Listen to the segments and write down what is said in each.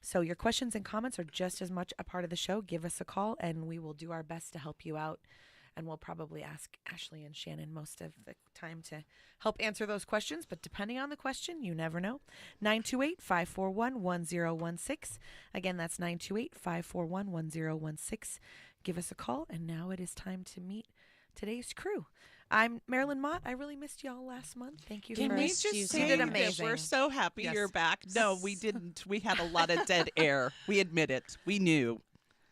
So your questions and comments are just as much a part of the show. Give us a call, and we will do our best to help you out. And we'll probably ask Ashley and Shannon most of the time to help answer those questions. But depending on the question, you never know. 928-541-1016. Again, that's 928-541-1016. Give us a call. And now it is time to meet today's crew. I'm Marilyn Mott. I really missed y'all last month. Thank you Can for we just you say did that amazing. we're so happy Yes. you're back? No, we didn't. We had a lot of dead air. We admit it. We knew.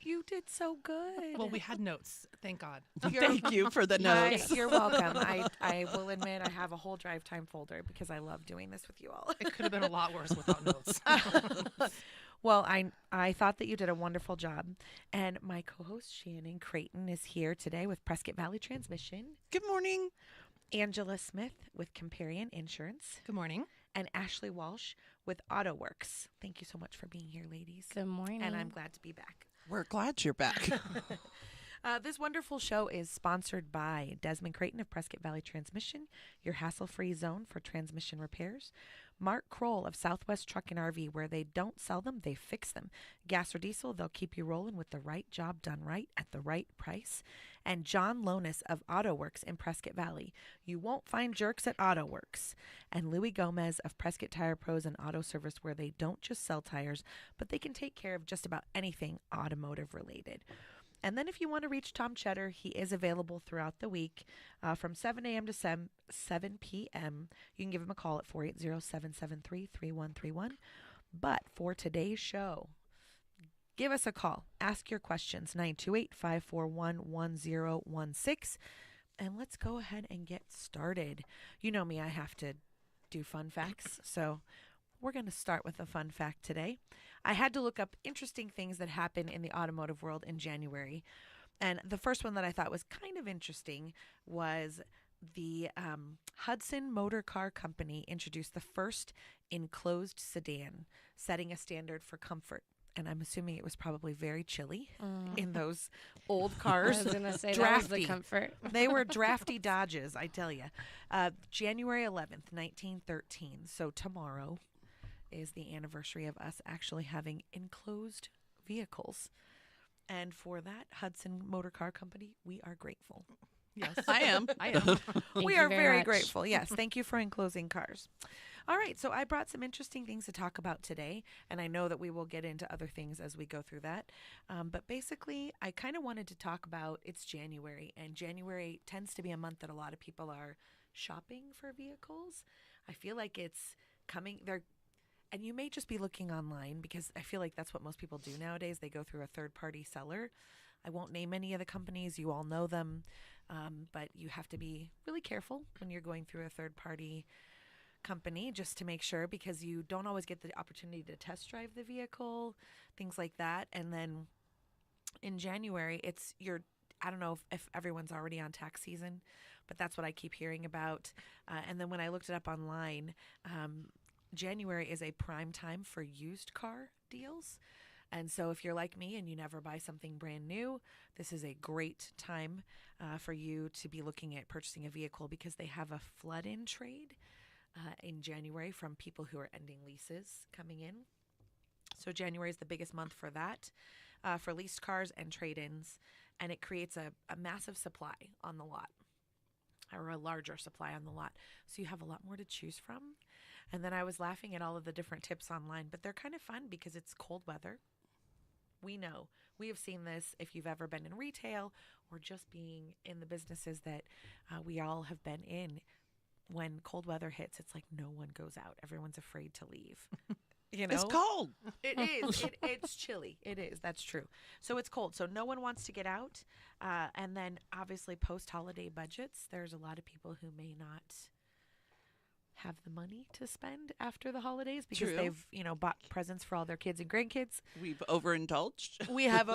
You did so good. Well, we had notes. Thank God. Thank you for the notes. You're welcome. I will admit I have a whole drive time folder because I love doing this with you all. It could have been a lot worse without notes. Well, I thought that you did a wonderful job. And my co-host Shannon Creighton is here today with Prescott Valley Transmission, Good morning. Angela Smith with Comparion Insurance, Good morning. and Ashley Walsh with AutoWorks. Thank you so much for being here, ladies. Good morning. And I'm glad to be back. We're glad you're back. This wonderful show is sponsored by Desmond Creighton of Prescott Valley Transmission, your hassle-free zone for transmission repairs. Mark Kroll of Southwest Truck and RV, where they don't sell them, they fix them. Gas or diesel, they'll keep you rolling with the right job done right at the right price. And John Lonis of AutoWorks in Prescott Valley. You won't find jerks at AutoWorks. And Louis Gomez of Prescott Tire Pros and Auto Service, where they don't just sell tires, but they can take care of just about anything automotive related. And then if you want to reach Thom Tschetter, he is available throughout the week from 7 a.m. to 7 p.m. You can give him a call at 480-773-3131. But for today's show, give us a call. Ask your questions, 928-541-1016. And let's go ahead and get started. You know me, I have to do fun facts. So we're going to start with a fun fact today. I had to look up interesting things that happen in the automotive world in January. And the first one that I thought was kind of interesting was the Hudson Motor Car Company introduced the first enclosed sedan, setting a standard for comfort. And I'm assuming it was probably very chilly in those old cars. I was going to say Drafty. that was the comfort. They were drafty Dodges, I tell you. January 11th, 1913. So tomorrow is the anniversary of us actually having enclosed vehicles. And for that, Hudson Motor Car Company, we are grateful. Yes. I am. I am. Thank We you are very much. grateful. Yes, thank you for enclosing cars. All right, so I brought some interesting things to talk about today, and I know that we will get into other things as we go through that. But basically, I kind of wanted to talk about it's January, and January tends to be a month that a lot of people are shopping for vehicles. I feel like it's coming there. And you may just be looking online because I feel like that's what most people do nowadays. They go through a third-party seller. I won't name any of the companies. You all know them. But you have to be really careful when you're going through a third-party company just to make sure, because you don't always get the opportunity to test drive the vehicle, things like that. And then in January, I don't know if everyone's already on tax season, but that's what I keep hearing about. And then when I looked it up online, January is a prime time for used car deals. And so if you're like me and you never buy something brand new, this is a great time for you to be looking at purchasing a vehicle, because they have a flood-in trade in January from people who are ending leases coming in. So January is the biggest month for that, for leased cars and trade-ins. And it creates a massive supply on the lot, or a larger supply on the lot. So you have a lot more to choose from. And then I was laughing at all of the different tips online, but they're kind of fun because it's cold weather. We know, we have seen this if you've ever been in retail or just being in the businesses that we all have been in. When cold weather hits, it's like no one goes out. Everyone's afraid to leave. You know? It's cold. It is. It's chilly. It is. That's true. So it's cold. So no one wants to get out. And then obviously post-holiday budgets, there's a lot of people who may not have the money to spend after the holidays because True. they've, bought presents for all their kids and grandkids. We've overindulged. We have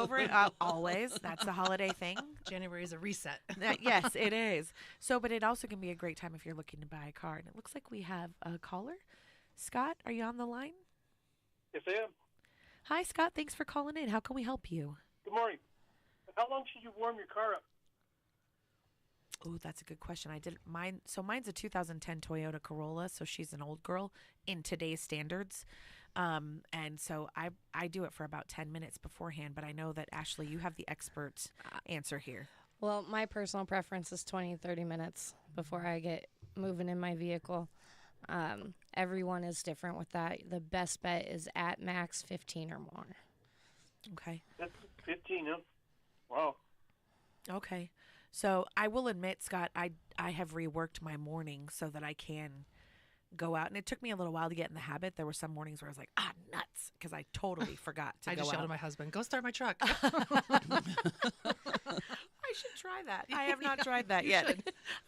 always. That's a holiday thing. January is a reset. Yes, it is. So, but it also can be a great time if you're looking to buy a car. And it looks like we have a caller. Scott, are you on the line? Yes, I am. Hi, Scott. Thanks for calling in. How can we help you? Good morning. How long should you warm your car up? Oh, that's a good question. I did mine. So mine's a 2010 Toyota Corolla. So she's an old girl in today's standards. And so I do it for about 10 minutes beforehand, but I know that Ashley, you have the expert answer here. Well, my personal preference is 20, 30 minutes before I get moving in my vehicle. Everyone is different with that. The best bet is at max 15 or more. Okay. That's 15, huh? Wow. Okay. So I will admit, Scott, I have reworked my morning so that I can go out. And it took me a little while to get in the habit. There were some mornings where I was like, nuts, because I totally forgot to I go just yelled out. at my husband, go start my truck. I should try that. I have not tried that yet.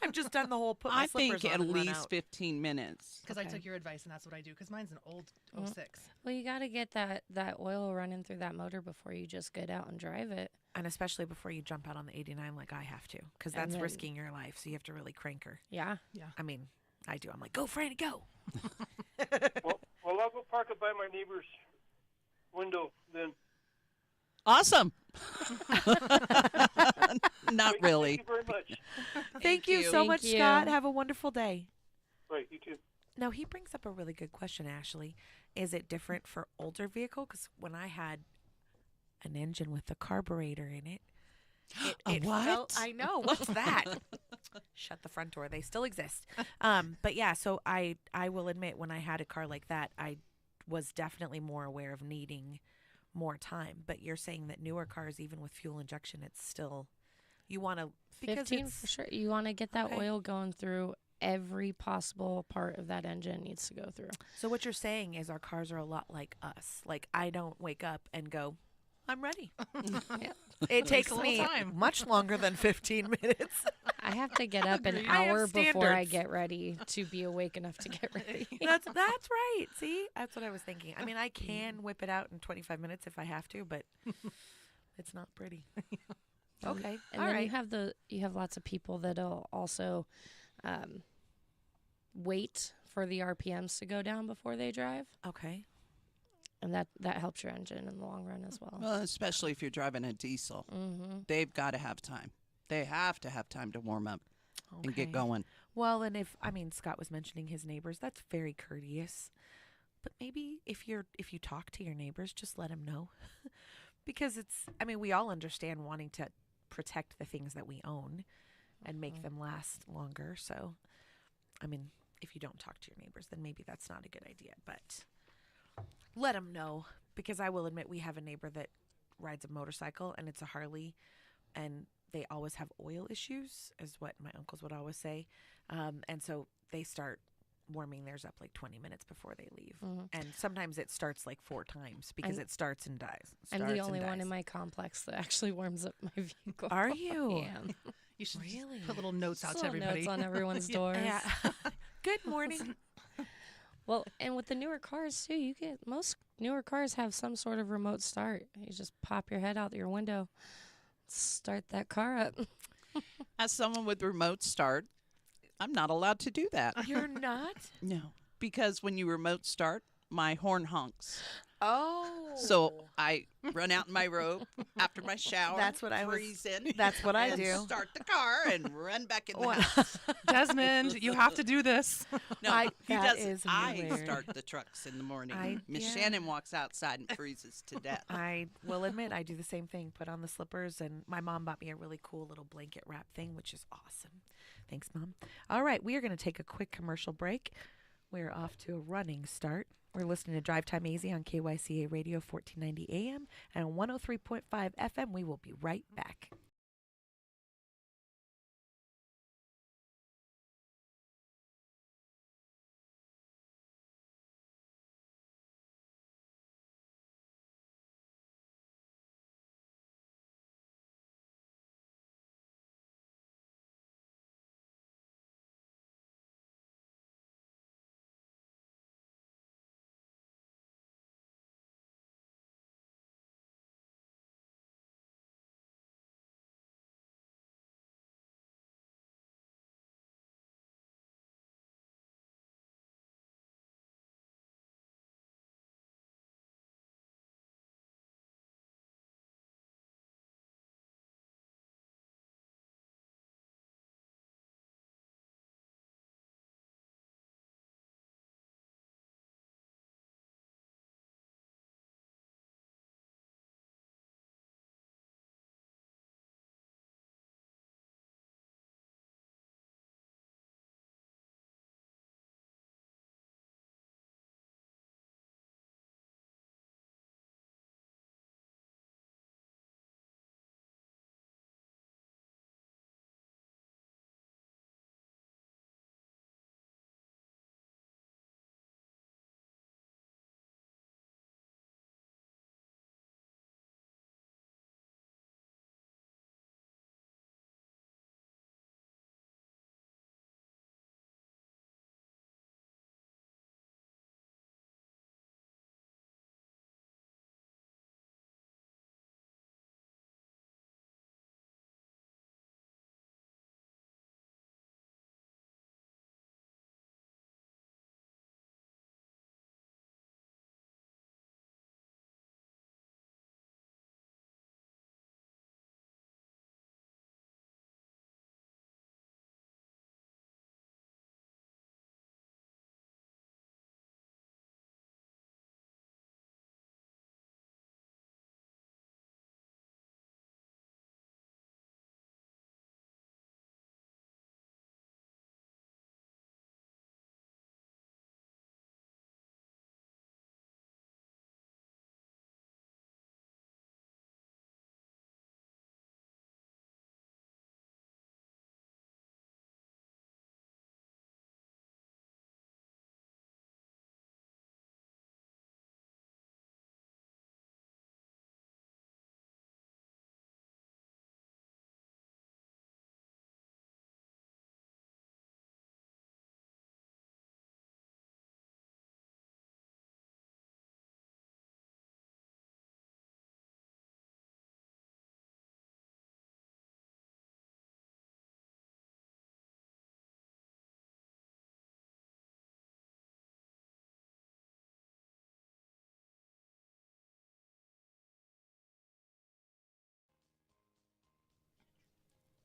I've just done the whole put my I slippers think on at and run least out. 15 minutes. Because I Okay. took your advice, and that's what I do. Because mine's an old Mm. 06. Well, you got to get that oil running through that motor before you just get out and drive it. And especially before you jump out on the 89 like I have to, because And that's then- risking your life. So you have to really crank her. Yeah. I mean, I do. I'm like, go, Franny, go. Well, I'll go park it by my neighbor's window then. Awesome. Not Thank really. you very much. Thank you you. so Thank much, you. Scott. Have a wonderful day. Right, you too. Now, he brings up a really good question, Ashley. Is it different for older vehicle? Because when I had an engine with a carburetor in it, A what? felt, I know. What's that? Shut the front door. They still exist. But yeah, so I will admit, when I had a car like that, I was definitely more aware of needing more time. But you're saying that newer cars, even with fuel injection, it's still, you want to, because 15 it's, for sure. You want to get that Okay. oil going through every possible part of that engine needs to go through. so what you're saying is our cars are a lot like us. Like, I don't wake up and go, I'm ready. Yeah. It takes a little me time. much longer than 15 minutes. I have to get up an Agreed. I have hour before I standards. get ready to be awake enough to get ready. That's right. See, that's what I was thinking. I mean, I can whip it out in 25 minutes if I have to, but it's not pretty. Okay, And all then right. you have lots of people that'll also wait for the RPMs to go down before they drive, Okay. and that helps your engine in the long run as well. Well, especially if you're driving a diesel. Mm-hmm. They've got to have time. They have to have time to warm up and get Okay. going. Well, and if, I mean, Scott was mentioning his neighbors, that's very courteous. But maybe if you talk to your neighbors, just let them know. Because it's, I mean, we all understand wanting to protect the things that we own and make them last longer. So, I mean, if you don't talk to your neighbors, then maybe that's not a good idea. But let them know, because I will admit we have a neighbor that rides a motorcycle, and it's a Harley, and they always have oil issues, is what my uncles would always say. And so they start warming theirs up like 20 minutes before they leave. Mhm. And sometimes it starts like 4 times because I'm- it starts and dies. I'm starts the and only one dies. in my complex that actually warms up my vehicle. Are you? Yeah. You should just Really? put little notes out to Little everybody. notes on everyone's doors. Yeah. Good morning. Well, and with the newer cars too, you get most newer cars have some sort of remote start. You just pop your head out your window, start that car up. As someone with remote start, I'm not allowed to do that. You're not? No, because when you remote start, my horn honks. Oh. So I run out in my robe after my shower. That's what I was- freeze in. That's what I and do. Start the car and run back in the Wow. house. Desmond, you have to do this. No, he that doesn't. is I hilarious. start the trucks in the morning. Miss yeah. Shannon walks outside and freezes to death. I will admit I do the same thing. Put on the slippers, and my mom bought me a really cool little blanket wrap thing, which is awesome. Thanks, Mom. All right, we are going to take a quick commercial break. We're off to a running start. We're listening to Drivetime AZ on KYCA Radio 1490 AM and 103.5 FM. We will be right back.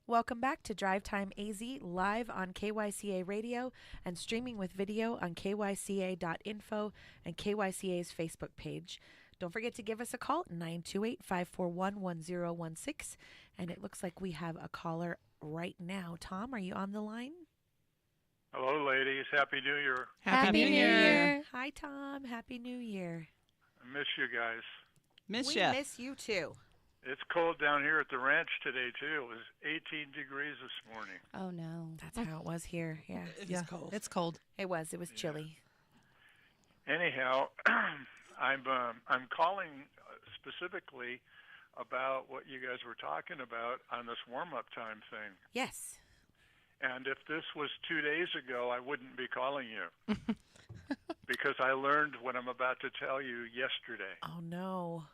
Welcome back to Drivetime AZ, live on KYCA Radio and streaming with video on kyca.info and KYCA's Facebook page. Don't forget to give us a call, 928-541-1016. And it looks like we have a caller right now. Tom, are you on the line? Hello, ladies. Happy New Year. Happy New Year. Hi, Tom. Happy New Year. I miss you guys. Miss We ya. miss you too. It's cold down here at the ranch today, too. It was 18 degrees this morning. Oh no. That's how it was here. Yeah. It Yeah, is cold. it's cold. It was chilly. Anyhow, I'm calling specifically about what you guys were talking about on this warm-up time thing. Yes. And if this was 2 days ago, I wouldn't be calling you. Because I learned what I'm about to tell you yesterday. Oh no.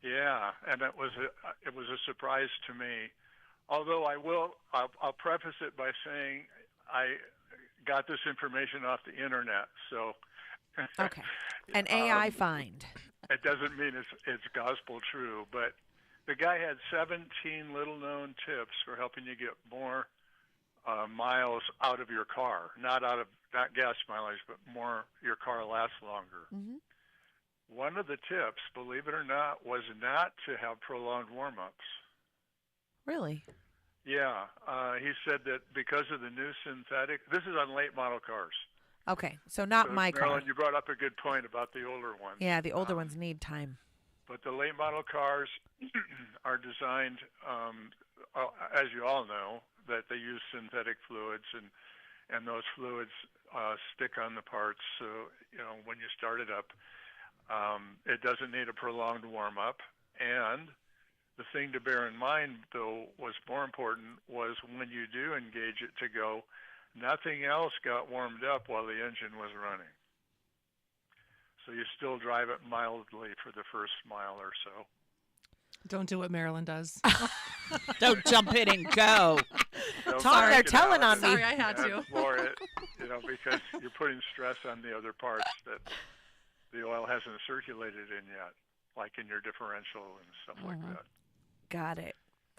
Yeah, and it was a surprise to me. Although I'll preface it by saying I got this information off the internet, so Okay. An AI find. it doesn't mean it's gospel true. But the guy had 17 little-known tips for helping you get more miles out of your car, not gas mileage, but more your car lasts longer. Mm-hmm. One of the tips, believe it or not, was not to have prolonged warm-ups. Really? Yeah, he said that because of the new synthetic, this is on late model cars. Okay. So not So, my car. Marilyn, you brought up a good point about the older ones. Yeah, the older ones need time. But the late model cars are designed, as you all know, that they use synthetic fluids, and those fluids stick on the parts. So, when you start it up, it doesn't need a prolonged warm-up. And the thing to bear in mind, though, was more important, was when you do engage it to go, nothing else got warmed up while the engine was running. So you still drive it mildly for the first mile or so. Don't do what Marilyn does. Don't jump in and go. Don't Tom, they're break it telling out on me. Sorry, I had and to. floor it, because you're putting stress on the other parts that the oil hasn't circulated in yet, like in your differential and stuff like that. Got it.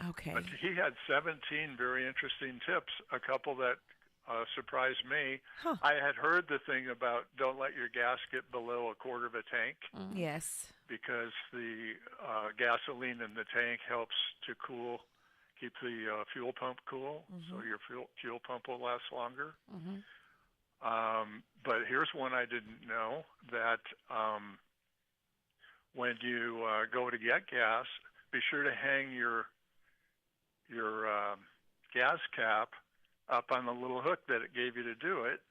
Okay. But he had 17 very interesting tips, a couple that surprised me. Huh. I had heard the thing about don't let your gas get below a quarter of a tank, Yes. because the gasoline in the tank helps to keep the fuel pump cool, so your fuel pump will last longer. But here's one I didn't know, that when you go to get gas, be sure to hang your gas cap up on the little hook that it gave you to do it,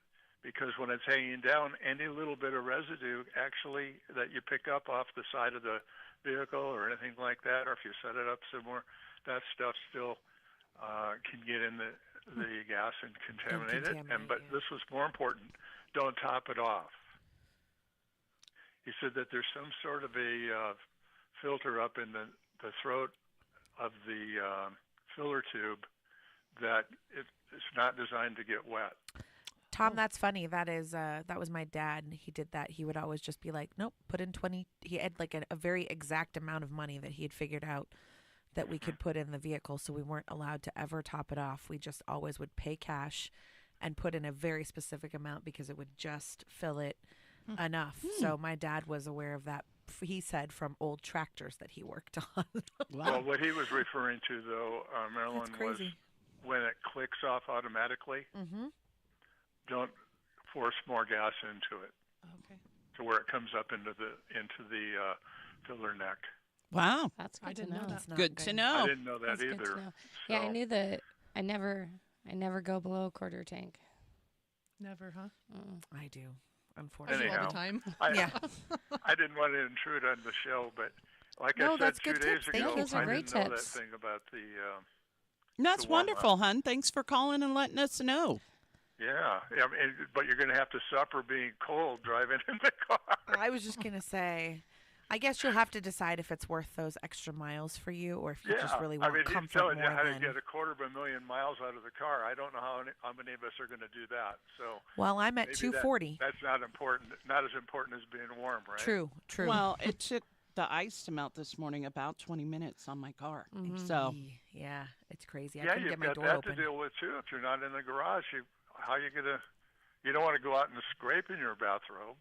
because when it's hanging down, any little bit of residue actually that you pick up off the side of the vehicle or anything like that, or if you set it up somewhere, that stuff still can get in the gas and contaminate it. But this was more important: don't top it off. He said that there's some sort of a filter up in the throat of the filler tube that it's not designed to get wet. Tom, that's funny. That was my dad. He did that. He would always just be like, nope, put in 20. He had like a very exact amount of money that he had figured out that we could put in the vehicle, so we weren't allowed to ever top it off. We just always would pay cash and put in a very specific amount because it would just fill it enough. So my dad was aware of that. He said from old tractors that he worked on. Well, what he was referring to, though, Marilyn, That's was crazy. when it clicks off automatically, don't force more gas into it Okay. to where it comes up into the filler neck. Wow. That's good I to didn't know know. that. That's not Good to I know. didn't know that That's good either. to know. Yeah, I So- knew that. I never go below a quarter tank. Never, huh? I do, I do unfortunately. all Anyhow. the time. Yeah. I didn't want to intrude on the show, but like No, I said that's 2 good days tips. Thank ago, you. Those are I great didn't know that tips. thing about the That's the warm-up. wonderful, hon. Thanks for calling and letting us know. yeah. But you're going to have to suffer being cold driving in the car. I was just going to say, I guess you'll have to decide if it's worth those extra miles for you or if you just really want he's comfort telling more you how to than. get 250,000 miles out of the car. I don't know how many of us are going to do that. So Well, I'm at maybe 240. That's not important. Not as important as being warm, right? True. Well, it the ice to melt this morning about 20 minutes on my car. Mhm. So Yeah, it's crazy. I Yeah, couldn't you've get my got door that open. to deal with too. If you're not in the garage, how you gonna? You don't want to go out and scrape in your bathrobe.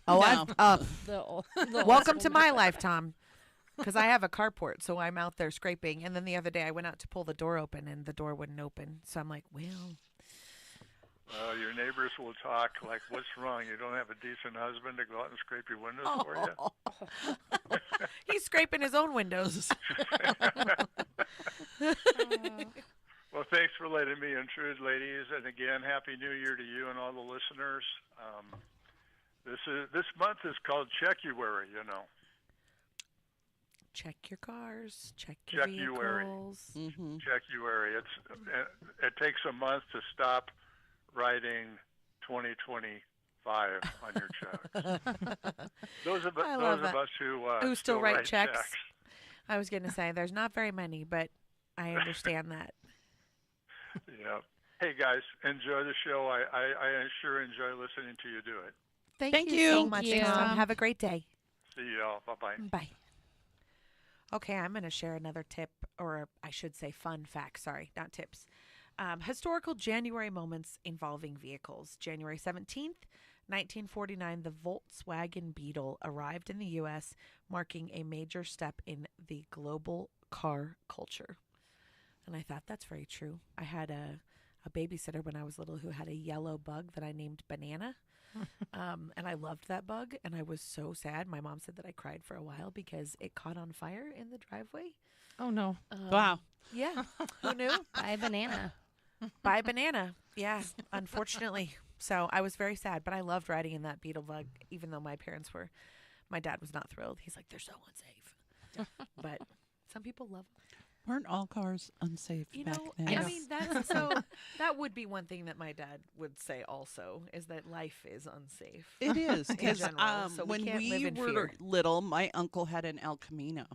Oh, No. The old, the old welcome school to my life, Tom. Because I have a carport, so I'm out there scraping. And then the other day I went out to pull the door open, and the door wouldn't open. So I'm like, well, Your neighbors will talk like, "What's wrong? You don't have a decent husband to go out and scrape your windows for you?" he's scraping his own windows. Well, thanks for letting me intrude, ladies, and again, Happy New Year to you and all the listeners. This month is called Checkuary. Check your cars. Check your Checkuary. vehicles. mhm. Checkuary. It takes a month to stop writing 2025 on your check. Those of I love that. us who Still write checks. I was going to say, there's not very many, but I understand that. Yeah. Hey guys, enjoy the show. I sure enjoy listening to you do it. Thank you. so Thank much, you. Tom. Have a great day. See y'all. Bye bye. Bye. Okay, I'm going to share another tip, or I should say fun fact. Sorry, not tips. Historical January moments involving vehicles. January 17th, 1949, the Volkswagen Beetle arrived in the U.S., marking a major step in the global car culture. And I thought that's very true. I had a babysitter when I was little who had a yellow bug that I named Banana. And I loved that bug, and I was so sad. My mom said that I cried for a while because it caught on fire in the driveway. Oh no. Wow. Yeah, who knew? Buy banana. Buy Banana. Yeah, unfortunately. So I was very sad, but I loved riding in that Beetle bug, even though my dad was not thrilled. He's like, they're so unsafe. But some people love them. Weren't all cars unsafe back then? I mean, that would be one thing that my dad would say also, is that life is unsafe. It is, In because general, so we when can't live we in were fear. little, my uncle had an El Camino.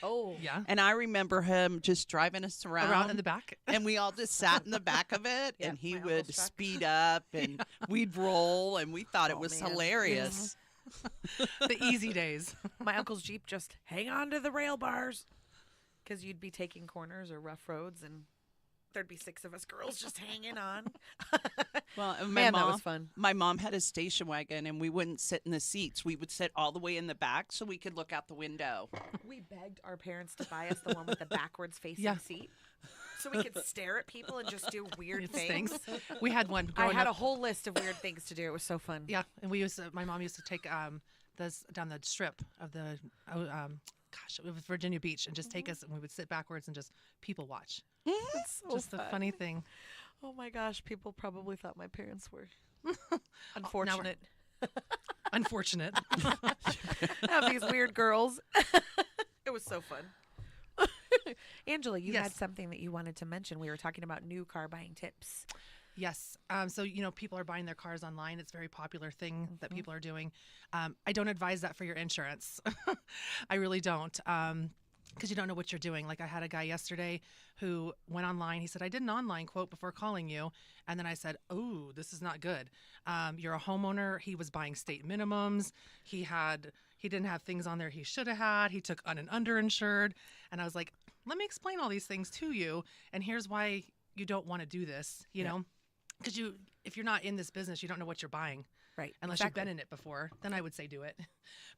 Oh, Yeah. And I remember him just driving us Around in the back. and we all just sat in the back of it, Yep, and he my would uncle's truck. speed up, and we'd roll, and we thought it Oh, was man. hilarious. The easy days. my uncle's Jeep just hang on to the rail bars, because you'd be taking corners or rough roads, and there'd be 6 of us girls just hanging on. Well, and Man, that was fun. my mom had a station wagon, and we wouldn't sit in the seats. We would sit all the way in the back so we could look out the window. We begged our parents to buy us the one with the backwards facing Yeah. seat, so we could stare at people and just do weird It things. stinks. We had one I growing had up. a whole list of weird things to do. It was so fun. Yeah, and my mom used to take this down the strip of the it was Virginia Beach, and just take us, and we would sit backwards and just people watch. It's so Just the fun. funny thing. Oh my gosh, people probably thought my parents were we're- unfortunate. Unfortunate. Have these weird girls. It was so fun. Angela, you had Yes. something that you wanted to mention. We were talking about new car buying tips. Yes. So, people are buying their cars online. It's a very popular thing that people are doing. I don't advise that for your insurance. I really don't. Because you don't know what you're doing. Like, I had a guy yesterday who went online. He said, I did an online quote before calling you. And then I said, oh, this is not good. You're a homeowner. He was buying state minimums. He didn't have things on there he should have had. He took un and underinsured. And I was like, let me explain all these things to you. And here's why you don't want to do this, you know? Because if you're not in this business, you don't know what you're buying. Right. Unless you've been in it before, then I would say do it.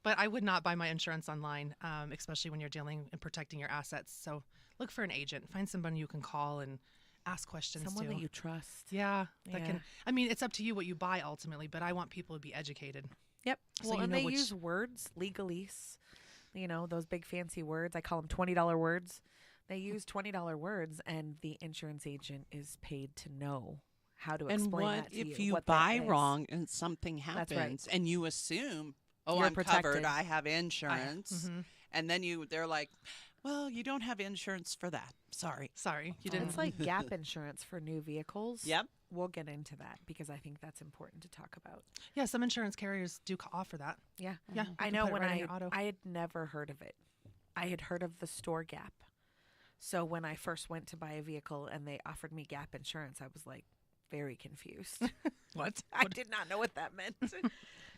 But I would not buy my insurance online, especially when you're dealing and protecting your assets. So look for an agent. Find somebody you can call and ask questions Someone to. that you trust. Yeah, that Yeah. can. I mean, it's up to you what you buy ultimately, but I want people to be educated. Yep. So Well, you and know they which- use words, legalese, those big fancy words. I call them $20 words. They use $20 words, and the insurance agent is paid to know how to And explain what that to if you. you what that buy is. wrong and something That's happens right. and you assume, oh, You're I'm protected. covered, I have insurance, Mhm. and then they're like, well, you don't have insurance for that. Sorry. Sorry, you And didn't. it's like gap insurance for new vehicles. Yep. We'll get into that because I think that's important to talk about. Yeah, some insurance carriers do offer that. Yeah. Yeah, Mm-hmm. you I can know put it when right in your auto. I had never heard of it. I had heard of the store gap. So when I first went to buy a vehicle and they offered me gap insurance, I was like very confused. What? I did not know what that meant.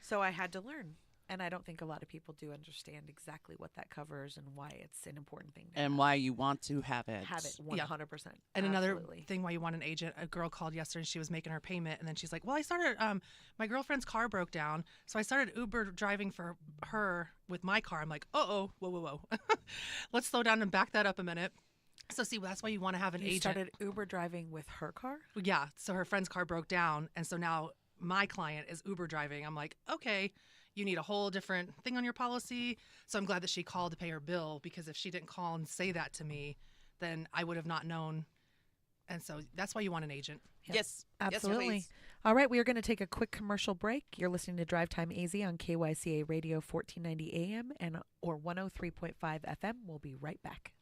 So I had to learn. And I don't think a lot of people do understand exactly what that covers and why it's an important thing to And why you want to have it. have it Yeah. 100%. And another Absolutely. thing why you want an agent, a girl called yesterday and she was making her payment. And then she's like, well, I started, my girlfriend's car broke down. So I started Uber driving for her with my car. I'm like, whoa. Let's slow down and back that up a minute. So see, that's why you want to have an You agent. started Uber driving with her car? Yeah. So her friend's car broke down. And so now my client is Uber driving. I'm like, okay, you need a whole different thing on your policy. So I'm glad that she called to pay her bill, because if she didn't call and say that to me, then I would have not known. And so that's why you want an agent. Yes. Absolutely. Yes, All right, we are going to take a quick commercial break. You're listening to Drive Time AZ on KYCA Radio 1490 AM and or 103.5 FM. We'll be right back.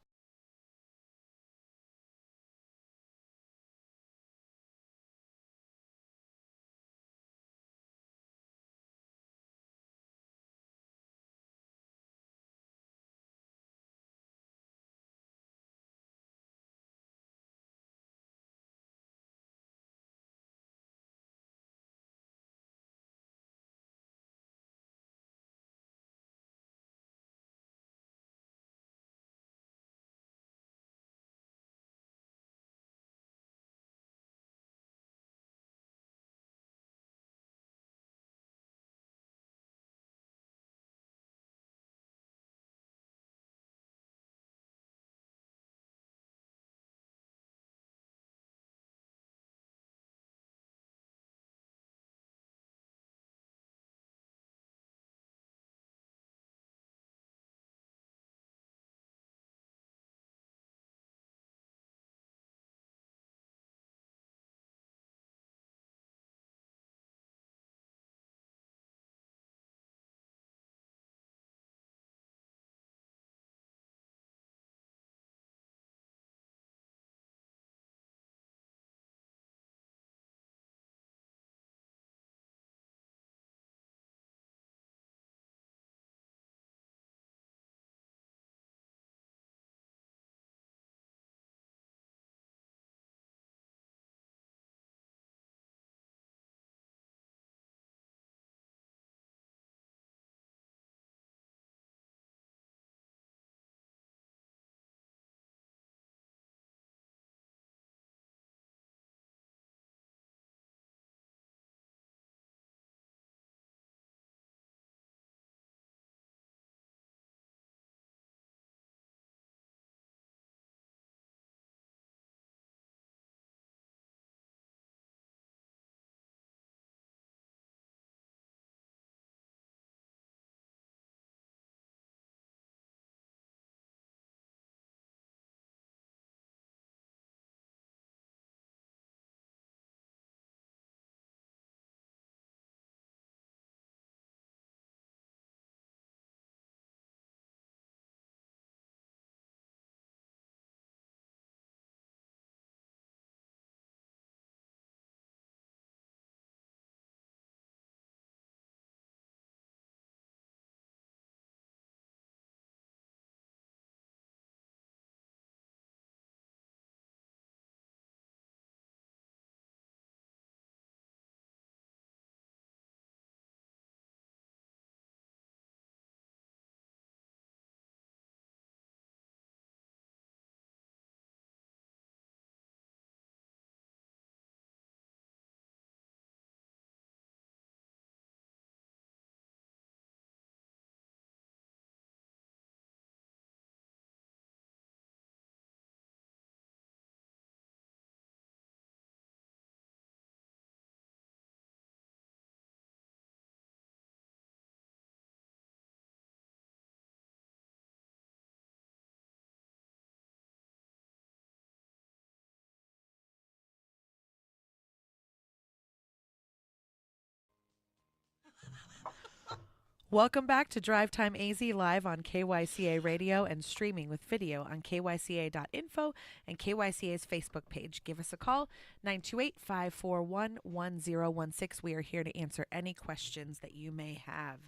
Welcome back to Drive Time AZ live on KYCA Radio and streaming with video on kyca.info and KYCA's Facebook page. Give us a call, 928-541-1016. We are here to answer any questions that you may have.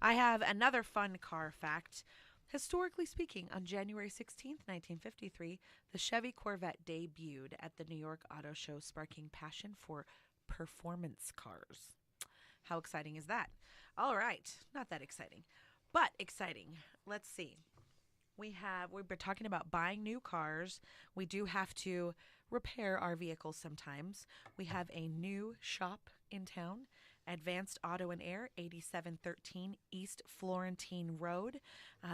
I have another fun car fact. Historically speaking, on January 16th, 1953, the Chevy Corvette debuted at the New York Auto Show, sparking passion for performance cars. How exciting is that? All right. Not that exciting, but exciting. Let's see. We've been talking about buying new cars. We do have to repair our vehicles sometimes. We have a new shop in town, Advanced Auto and Air, 8713 East Florentine Road.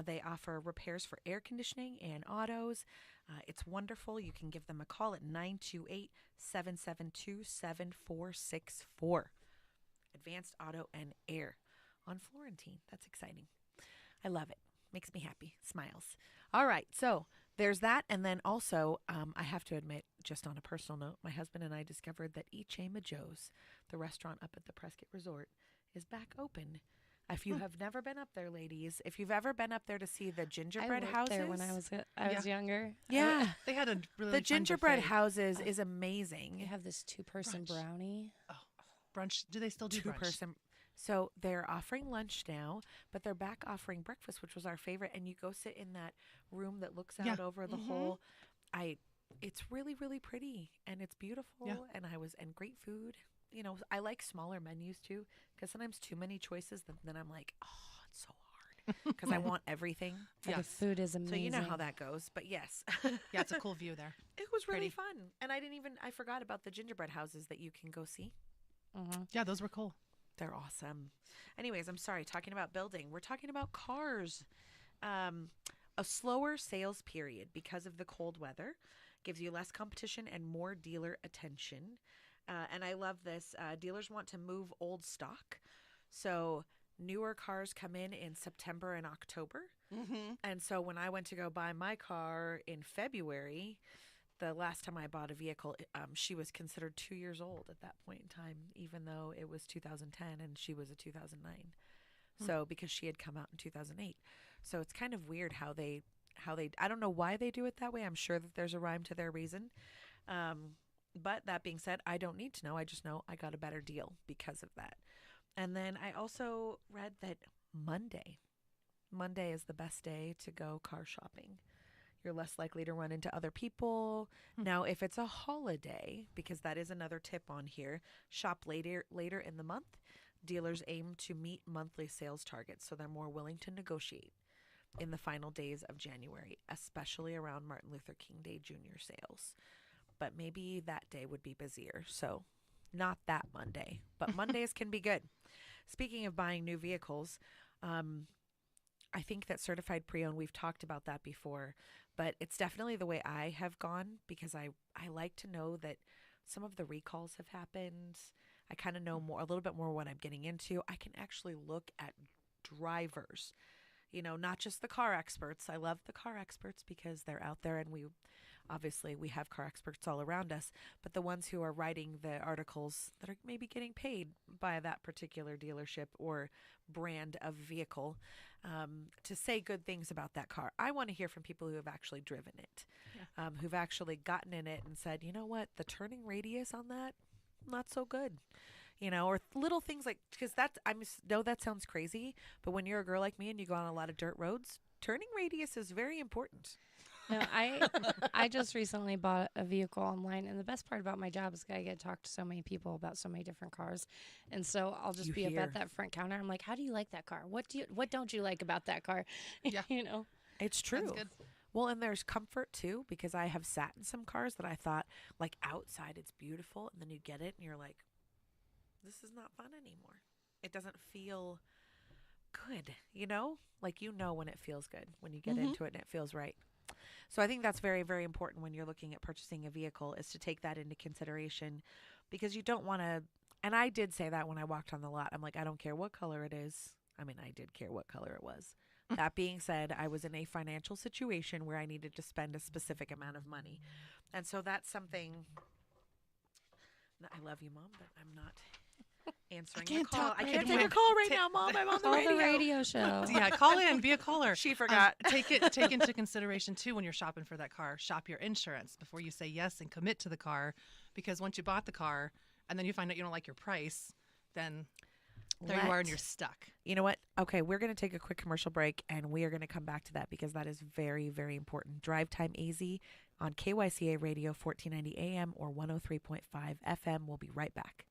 They offer repairs for air conditioning and autos. It's wonderful. You can give them a call at 928-772-7464. Advanced Auto and Air on Florentine. That's exciting. I love it. Makes me happy. Smiles. All right. So there's that. And then also, I have to admit, just on a personal note, my husband and I discovered that Ichema Joe's, the restaurant up at the Prescott Resort, is back open. If you have never been up there, ladies, if you've ever been up there to see the gingerbread I worked houses. there when I was younger. Yeah. They had a really The fun gingerbread buffet. houses is They amazing. have this 2-person Brunch. brownie. Brunch. Do they still do brunch? Two-person. So they're offering lunch now, but they're back offering breakfast, which was our favorite. And you go sit in that room that looks out Yeah. over the whole. It's really, really pretty and it's beautiful. Yeah. And great food. You know, I like smaller menus too, because sometimes too many choices, then I'm like, oh, it's so hard because I want everything. The Yes. food is amazing. So you know how that goes. But yes, Yeah, it's a cool view there. it was really Pretty. fun. And I forgot about the gingerbread houses that you can go see. Mhm. Yeah, those were cool. They're awesome. Anyways, I'm sorry, talking about building. We're talking about cars. A slower sales period because of the cold weather gives you less competition and more dealer attention. And I love this. Dealers want to move old stock. So newer cars come in September and October. Mm-hmm. And so when I went to go buy my car in February, the last time I bought a vehicle, she was considered 2 years old at that point in time, even though it was 2010 and she was a 2009. So because she had come out in 2008. So it's kind of weird how they I don't know why they do it that way. I'm sure that there's a rhyme to their reason. But that being said, I don't need to know. I just know I got a better deal because of that. And then I also read that Monday is the best day to go car shopping. You're less likely to run into other people. Now, if it's a holiday, because that is another tip on here, shop later in the month. Dealers aim to meet monthly sales targets, so they're more willing to negotiate in the final days of January, especially around Martin Luther King Day Jr. sales. But maybe that day would be busier, so not that Monday. But Mondays can be good. Speaking of buying new vehicles, I think that certified pre-owned, we've talked about that before, but it's definitely the way I have gone because I like to know that some of the recalls have happened. I kind of know a little bit more what I'm getting into. I can actually look at drivers, not just the car experts. I love the car experts because they're out there and we have car experts all around us, but the ones who are writing the articles that are maybe getting paid by that particular dealership or brand of vehicle to say good things about that car. I want to hear from people who have actually driven it, who've actually gotten in it and said, you know what, the turning radius on that, not so good. Or little things like, because know that sounds crazy, but when you're a girl like me and you go on a lot of dirt roads, turning radius is very important. No, I just recently bought a vehicle online, and the best part about my job is I get to talk to so many people about so many different cars, and so I'll just be up at that front counter. I'm like, how do you like that car? What don't you like about that car? Yeah. It's true. That's good. Well, and there's comfort too, because I have sat in some cars that I thought, like, outside it's beautiful, and then you get it and you're like, this is not fun anymore. It doesn't feel good, like when it feels good when you get into it and it feels right. So I think that's very, very important when you're looking at purchasing a vehicle, is to take that into consideration, because you don't want to. And I did say that when I walked on the lot. I'm like, I don't care what color it is. I mean, I did care what color it was. That being said, I was in a financial situation where I needed to spend a specific amount of money. And so that's something. I love you, Mom, but I'm not answering the can't call. talk I right can't now. take a call right now, Mom. I'm on the Call radio. the radio show. Yeah, call in, be a caller. She forgot. Take into consideration too when you're shopping for that car. Shop your insurance before you say yes and commit to the car, because once you bought the car and then you find out you don't like your price, then there you are and you're stuck. You know what? Okay, we're going to take a quick commercial break, and we are going to come back to that because that is very, very important. Drivetime AZ on KYCA Radio, 1490 AM or 103.5 FM. We'll be right back.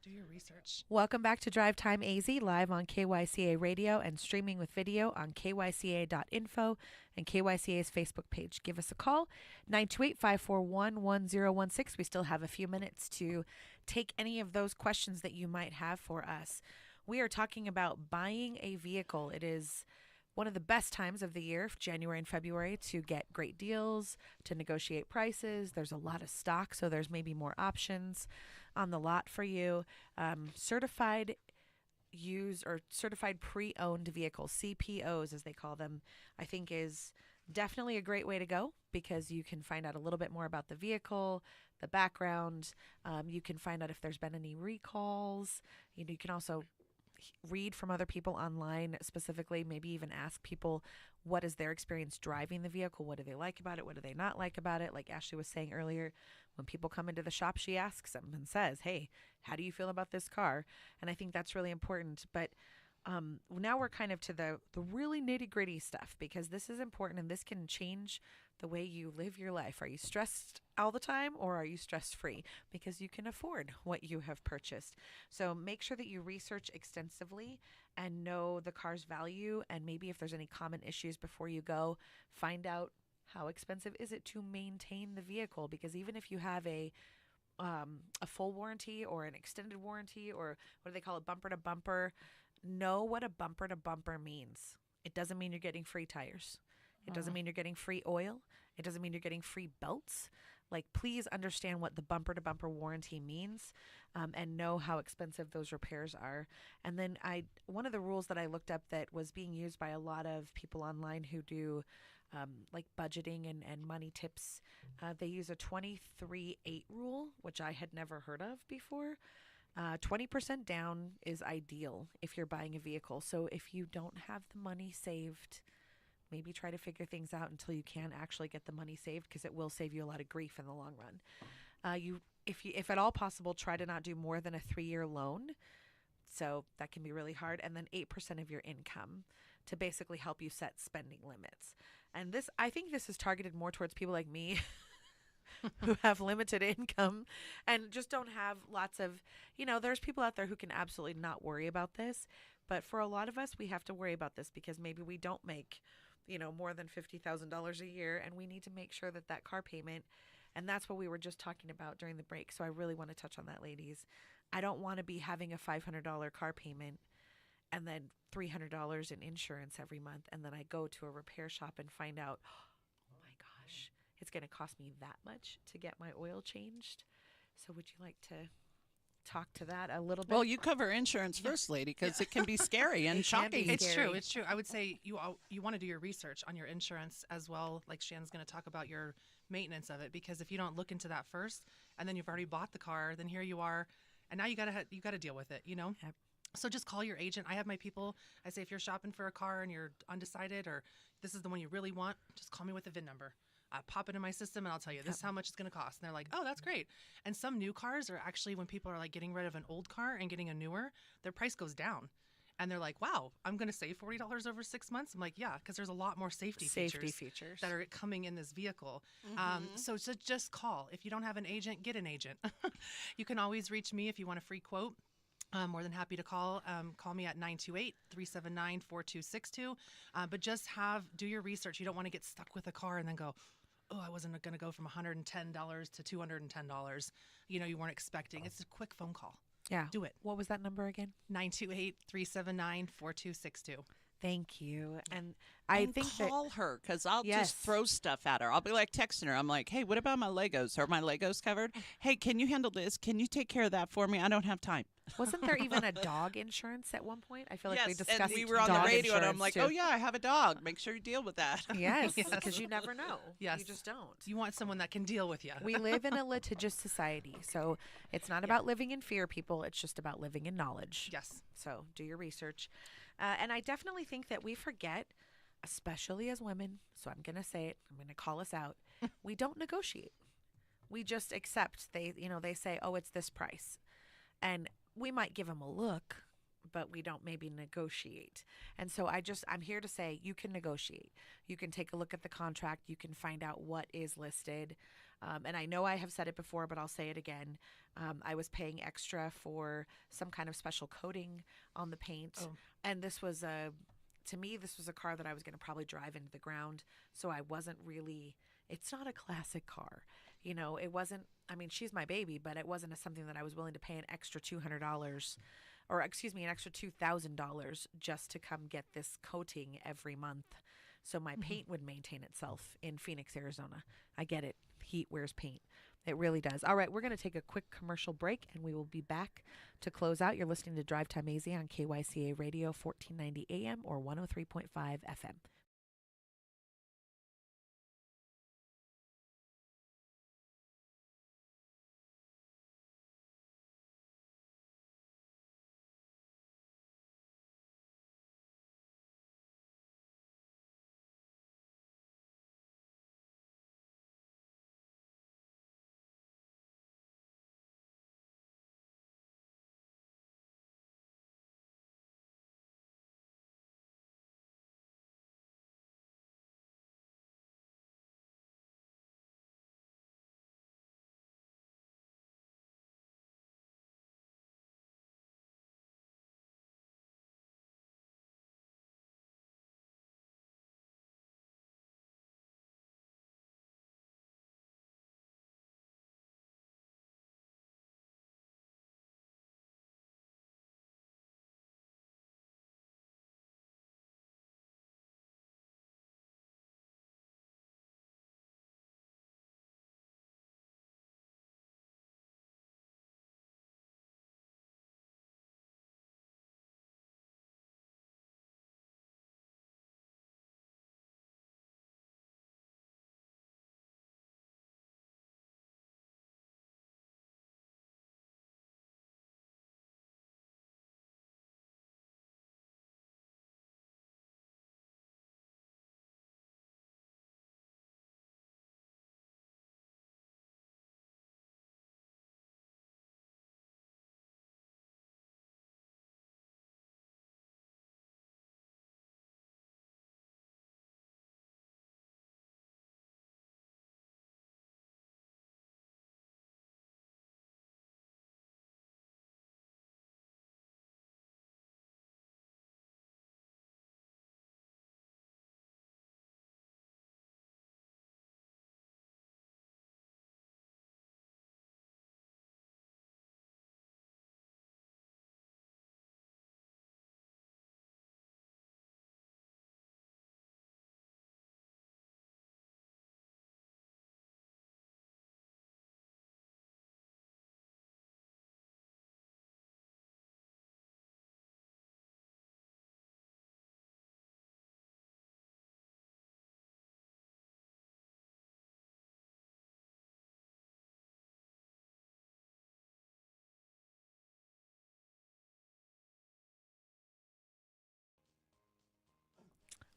Do your research. Welcome back to Drivetime AZ, live on KYCA Radio and streaming with video on kyca.info and KYCA's Facebook page. Give us a call, 928-541-1016. We still have a few minutes to take any of those questions that you might have for us. We are talking about buying a vehicle. It is one of the best times of the year, January and February, to get great deals, to negotiate prices. There's a lot of stock, so there's maybe more options on the lot for you. Certified used or certified pre-owned vehicles, CPOs as they call them, I think is definitely a great way to go because you can find out a little bit more about the vehicle, the background. You can find out if there's been any recalls. You can also read from other people online, specifically maybe even ask people what is their experience driving the vehicle, what do they like about it, what do they not like about it. Like Ashley was saying earlier, when people come into the shop, she asks them and says, hey, how do you feel about this car? And I think that's really important. But now we're kind of to the really nitty gritty stuff, because this is important and this can change the way you live your life. Are you stressed all the time, or are you stress free because you can afford what you have purchased? So make sure that you research extensively and know the car's value, and maybe if there's any common issues before you go, find out how expensive is it to maintain the vehicle, because even if you have a full warranty or an extended warranty, or what do they call it, bumper to bumper, know what a bumper to bumper means. It doesn't mean you're getting free tires. It doesn't mean you're getting free oil. It doesn't mean you're getting free belts. Like, please understand what the bumper to bumper warranty means, and know how expensive those repairs are. And then one of the rules that I looked up that was being used by a lot of people online who do like budgeting and money tips, they use a 23-8 rule, which I had never heard of before. 20% down is ideal if you're buying a vehicle. So if you don't have the money saved, maybe try to figure things out until you can actually get the money saved, because it will save you a lot of grief in the long run. If at all possible, try to not do more than a 3-year loan. So that can be really hard. And then 8% of your income to basically help you set spending limits. And I think this is targeted more towards people like me who have limited income and just don't have lots of, there's people out there who can absolutely not worry about this. But for a lot of us, we have to worry about this because maybe we don't make, more than $50,000 a year, and we need to make sure that car payment, and that's what we were just talking about during the break. So I really want to touch on that, ladies. I don't want to be having a $500 car payment and then $300 in insurance every month, and then I go to a repair shop and find out, oh my gosh, it's going to cost me that much to get my oil changed. So would you like to talk to that a little bit? Well, you cover insurance first, lady, because it can be scary and shocking. It's true. It's true. I would say you want to do your research on your insurance as well. Like Shannon's going to talk about your maintenance of it, because if you don't look into that first, and then you've already bought the car, then here you are, and now you got to deal with it. Yep. So just call your agent. I have my people. I say, if you're shopping for a car and you're undecided, or this is the one you really want, just call me with the VIN number. I pop it in my system and I'll tell you, this is how much it's going to cost. And they're like, oh, that's great. And some new cars are actually, when people are like getting rid of an old car and getting a newer, their price goes down. And they're like, wow, I'm going to save $40 over 6 months. I'm like, yeah, because there's a lot more safety features that are coming in this vehicle. So just call. If you don't have an agent, get an agent. You can always reach me if you want a free quote. I'm more than happy to call. Call me at 928-379-4262. But just do your research. You don't want to get stuck with a car and then go, oh, I wasn't going to go from $110 to $210. You weren't expecting. It's a quick phone call. Yeah. Do it. What was that number again? 928-379-4262. Thank you. And call her, because I'll just throw stuff at her. I'll be like texting her. I'm like, hey, what about my Legos? Are my Legos covered? Hey, can you handle this? Can you take care of that for me? I don't have time. Wasn't there even a dog insurance at one point? I feel like we discussed and we were on the radio, and I'm like, oh, yeah, I have a dog. Make sure you deal with that. Yes, because you never know. Yes. You just don't. You want someone that can deal with you. We live in a litigious society, so it's not about living in fear, people. It's just about living in knowledge. Yes. So do your research. And I definitely think that we forget, especially as women, so I'm going to say it, I'm going to call us out, we don't negotiate. We just accept. They say, oh, it's this price. And we might give them a look, but we don't maybe negotiate. And so I'm here to say you can negotiate. You can take a look at the contract. You can find out what is listed. And I know I have said it before, but I'll say it again. I was paying extra for some kind of special coating on the paint. Oh. And this was to me, this was a car that I was going to probably drive into the ground. So I wasn't really, it's not a classic car. You know, it wasn't, I mean, she's my baby, but it wasn't something that I was willing to pay an extra $200 or excuse me, an extra $2,000 just to come get this coating every month. So my paint would maintain itself in Phoenix, Arizona. I get it. Heat wears paint. It really does. All right, we're going to take a quick commercial break, and we will be back to close out. You're listening to Drivetime AZ on KYCA Radio, 1490 AM or 103.5 FM.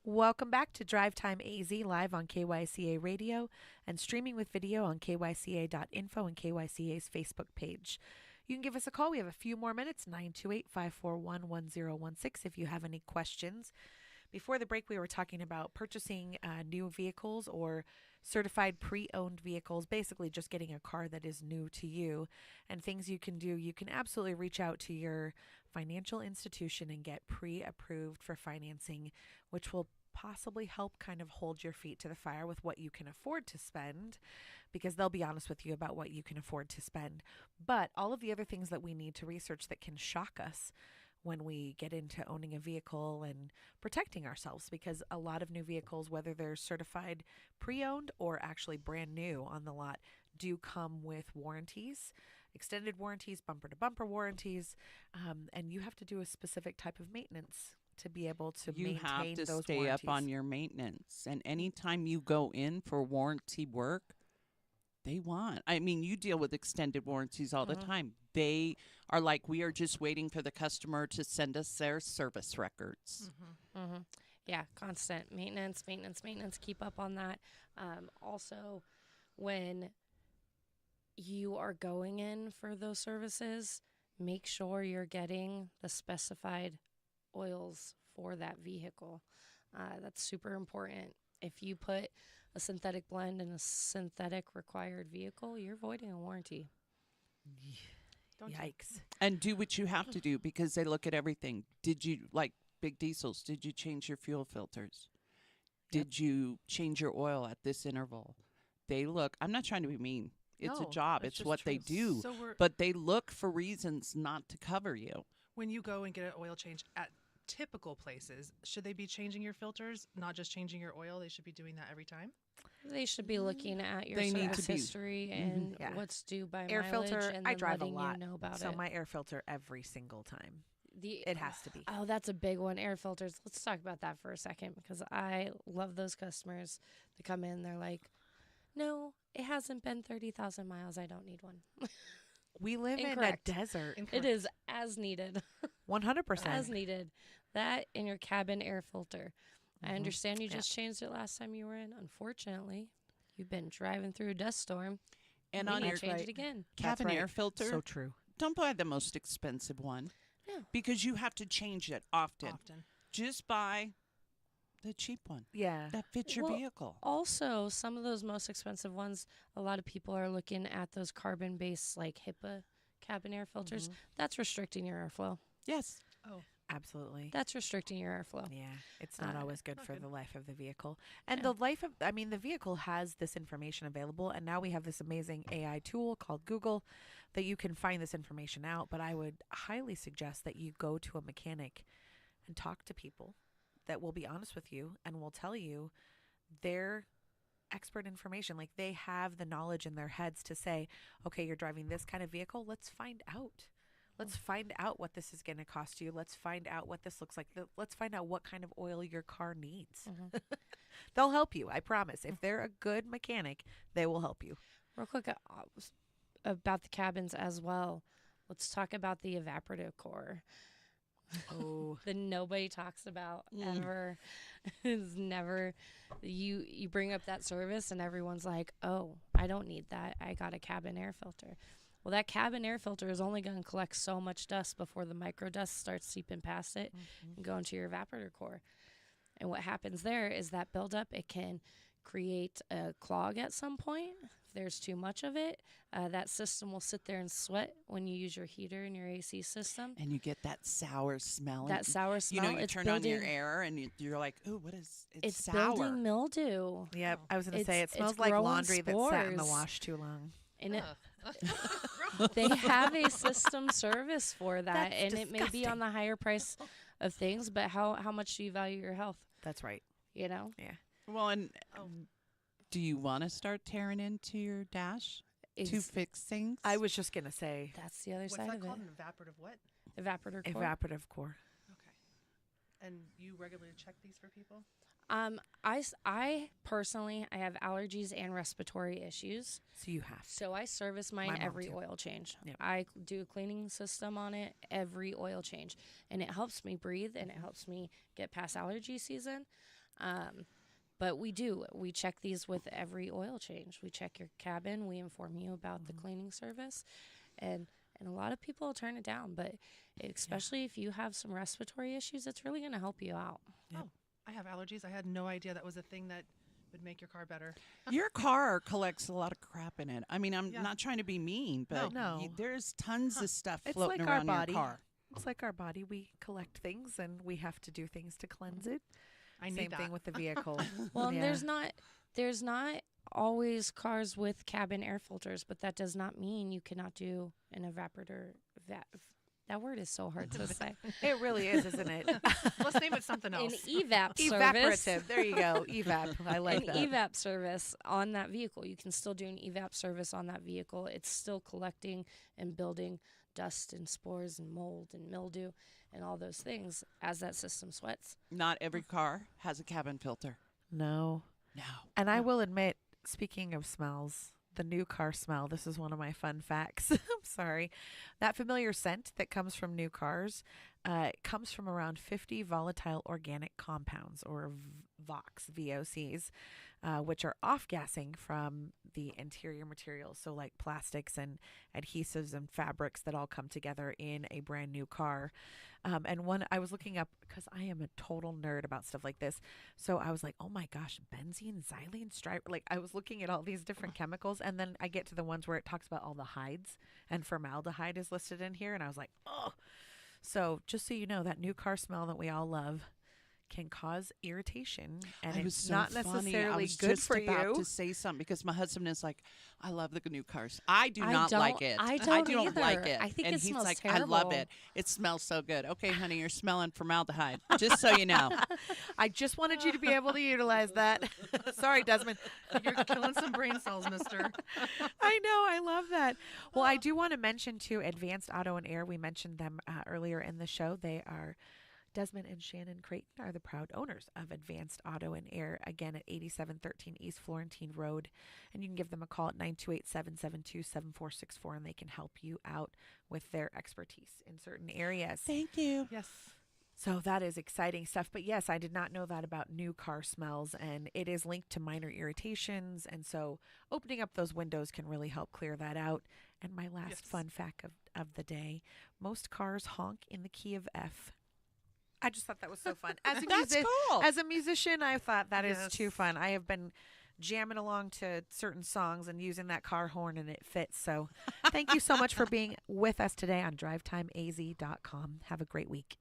Welcome back to Drive Time AZ live on KYCA Radio and streaming with video on kyca.info and KYCA's Facebook page. You can give us a call. We have a few more minutes, 928-541-1016 if you have any questions. Before the break, we were talking about purchasing new vehicles or certified pre-owned vehicles, basically just getting a car that is new to you, and things you can do. You can absolutely reach out to your financial institution and get pre-approved for financing, which will possibly help kind of hold your feet to the fire with what you can afford to spend, because they'll be honest with you about what you can afford to spend. But all of the other things that we need to research that can shock us when we get into owning a vehicle and protecting ourselves, because a lot of new vehicles, whether they're certified pre-owned or actually brand new on the lot, do come with warranties, extended warranties, bumper to bumper warranties, and you have to do a specific type of maintenance to be able to maintain those warranties. You have to stay up on your maintenance, and anytime you go in for warranty work, they want. I mean, you deal with extended warranties all the time. They are like, we are just waiting for the customer to send us their service records. Yeah, constant maintenance. Keep up on that. Also, when you are going in for those services, make sure you're getting the specified oils for that vehicle. That's super important. If you put a synthetic blend in a synthetic required vehicle, you're voiding a warranty. Don't you? Yikes. And do what you have to do because they look at everything. Did you, like big diesels, did you change your fuel filters? Did you change your oil at this interval? They look, I'm not trying to be mean. It's a No, job. that's It's just what they true. do. So But they look for reasons not to cover you. when you go and get an oil change at typical places, should they be changing your filters, not just changing your oil? They should be doing that every time. They should be looking at your They need service to be- history and Yeah. what's due by Air mileage, filter, and I then drive a letting lot, you know about so it. my air filter every single time. The It has to be. Oh, that's a big one. Air filters. Let's talk about that for a second because I love those customers that come in. They're like, "No, it hasn't been 30,000 miles. I don't need one." We live Incorrect. in a desert. It is as needed. 100%. As needed. That in your cabin air filter. I Mhm. understand you Yeah. just changed it last time you were in. Unfortunately, you've been driving through a dust storm. And we on need your to change right. it again. cabin right. air filter, So true. don't buy the most expensive one No. because you have to change it often. Often. Just buy the cheap one Yeah. that fits your Well, vehicle. Also, some of those most expensive ones, a lot of people are looking at those carbon-based, like HIPAA cabin air filters. Mhm. That's restricting your airflow. Yes. Oh, Absolutely. That's restricting your airflow. Yeah, it's not always good not for good. the life of the vehicle. And Yeah. the life of, I mean, the vehicle has this information available, and now we have this amazing AI tool called Google that you can find this information out. But I would highly suggest that you go to a mechanic and talk to people that will be honest with you and will tell you their expert information. Like they have the knowledge in their heads to say, okay, you're driving this kind of vehicle. Let's find out. Let's find out what this is going to cost you. Let's find out what this looks like. Let's find out what kind of oil your car needs. Mhm. They'll help you. I promise. If they're a good mechanic, they will help you. Real quick about the cabins as well. Let's talk about the evaporative core. Oh, That nobody talks about Mm. ever. Is never you bring up that service and everyone's like, "Oh, I don't need that. I got a cabin air filter." Well, that cabin air filter is only going to collect so much dust before the micro dust starts seeping past it and go into your evaporator core. And what happens there is that buildup, it can create a clog at some point. If there's too much of it, that system will sit there and sweat when you use your heater and your AC system. And you get that sour smell. That sour You smell, know, you it's turn on your building- air and you're like, ooh, what is It's sour. building mildew. yep. Oh. I was going to say it It's smells like growing laundry that sat in the spores. wash too long. And it, Ugh. they have a system service for that, That's and it may be on disgusting. the higher price of things, but how much do you value your health? That's right. You know, Well, and Oh. do you want to start tearing into your dash to Ex- fix things? I was just going to say that's the other What's side that of called? it. An evaporative what? Evaporator core. evaporative core. Okay. And you regularly check these for people? I personally, I have allergies and respiratory issues, So you have to. so I service mine My mom every too. oil change. Yep. I do a cleaning system on it every oil change, and it helps me breathe and it helps me get past allergy season. But we check these with every oil change. We check your cabin. We inform you about the cleaning service, and a lot of people turn it down. But especially if you have some respiratory issues, it's really going to help you out. Yep. Oh, I have allergies. I had no idea that was a thing that would make your car better. Your car collects a lot of crap in it. I mean, I'm Yeah. not trying to be mean, but No. there's tons of stuff It's floating like our around body. your car. It's like our body. We collect things and we have to do things to cleanse it. I need Same that. thing with the vehicle. Well, and Yeah. there's not always cars with cabin air filters, but that does not mean you cannot do an evaporator. That word is so hard to say. It really is, isn't it? Let's name it something An else. evap service. Evaporative. There you go. Evap. I like An that. evap service on that vehicle. You can still do an evap service on that vehicle. It's still collecting and building dust and spores and mold and mildew and all those things as that system sweats. Not every car has a cabin filter. No. No. And I will admit, speaking of smells, the new car smell, this is one of my fun facts. I'm sorry. That familiar scent that comes from new cars comes from around 50 volatile organic compounds, or VOCs, VOCs. which are off-gassing from the interior materials. So like plastics and adhesives and fabrics that all come together in a brand new car. And one I was looking up because I am a total nerd about stuff like this. So I was like, oh my gosh, benzene, xylene, like I was looking at all these different chemicals, and then I get to the ones where it talks about all the hides, and formaldehyde is listed in here, and I was like, oh. So just so you know, that new car smell that we all love can cause irritation, and It was it's so not funny. necessarily I was good just for about you. to say something because my husband is like, I love the new cars. I do I not don't- like it. I don't like either. it. I think and it he's smells like, I love terrible. it. It smells so good. Okay, honey, you're smelling formaldehyde. Just so you know. I just wanted you to be able to utilize that. Sorry, Desmond. You're killing some brain cells, mister. I know. I love that. Well, I do want to mention, too, Advanced Auto and Air. We mentioned them earlier in the show. They are, Desmond and Shannon Creighton are the proud owners of Advanced Auto and Air, again at 8713 East Florentine Road. And you can give them a call at 928-772-7464, and they can help you out with their expertise in certain areas. Thank you. Yes. So that is exciting stuff. But yes, I did not know that about new car smells, and it is linked to minor irritations. And so opening up those windows can really help clear that out. And my last fun fact of the day, most cars honk in the key of F. I just thought that was so fun. As a, That's cool. as a musician, I thought that is Yes. too fun. I have been jamming along to certain songs and using that car horn, and it fits. So thank you so much for being with us today on DrivetimeAZ.com. Have a great week.